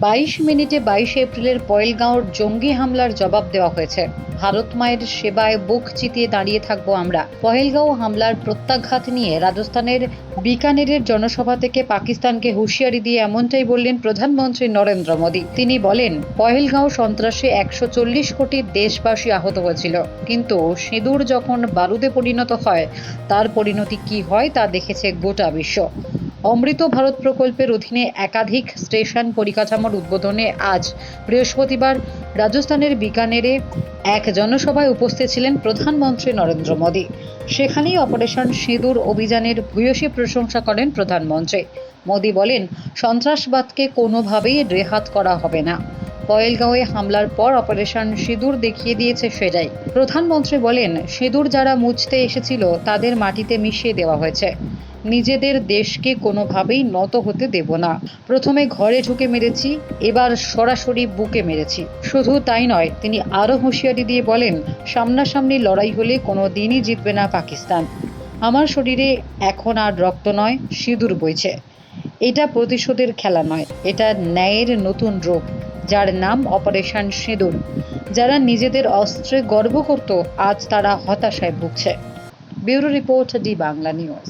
22 মিনিটে 22 এপ্রিলের পহেলগাঁওর জঙ্গি হামলার জবাব দেওয়া হয়েছে। ভারত মায়ের সেবায় বুক চিতিয়ে দাঁড়িয়ে থাকবো আমরা। পহেলগাঁও হামলার প্রত্যাঘাত নিয়ে রাজস্থানের বিকানেরের জনসভা থেকে পাকিস্তানকে হুঁশিয়ারি দিয়ে এমনটাই বললেন প্রধানমন্ত্রী নরেন্দ্র মোদী। তিনি বলেন, পহেলগাঁও সন্ত্রাসে 140 কোটি দেশবাসী আহত হয়েছিল, কিন্তু সিঁদুর যখন বারুদে পরিণত হয় তার পরিণতি কি হয় তা দেখেছে গোটা বিশ্ব। অমৃত ভারত প্রকল্পের অধীনে একাধিক স্টেশন পরিকাঠামোর উদ্বোধনে আজ বৃহস্পতিবার রাজস্থানের বিকানেরে এক জনসভায় উপস্থিত ছিলেন প্রধানমন্ত্রী নরেন্দ্র মোদী। সেখানেই অপারেশন সিঁদুর অভিযানের ভূয়সী প্রশংসা করেন প্রধানমন্ত্রী। মোদী বলেন, সন্ত্রাসবাদকে কোনোভাবেই রেহাত করা হবে না। পহেলগাঁওয়ে হামলার পর অপারেশন সিঁদুর দেখিয়ে দিয়েছে সেটাই। প্রধানমন্ত্রী বলেন, সিঁদুর যারা মুছতে এসেছিল তাদের মাটিতে মিশিয়ে দেওয়া হয়েছে। নিজেদের দেশকে কোনোভাবেই নত হতে দেব না। প্রথমে ঘরে ঢুকে মেরেছি, এবার সরাসরি বুকে মেরেছি। শুধু তাই নয়, তিনি আরও হুঁশিয়ারি দিয়ে বলেন, সামনাসামনি লড়াই হলে কোনো দিনই জিতবে না পাকিস্তান। আমার শরীরে এখন আর রক্ত নয়, সিঁদুর বইছে। এটা প্রতিশোধের খেলা নয়, এটা ন্যায়ের নতুন রূপ, যার নাম অপারেশন সিঁদুর। যারা নিজেদের অস্ত্রে গর্ব করত, আজ তারা হতাশায় ভুগছে। Bureau report, D Bangla news.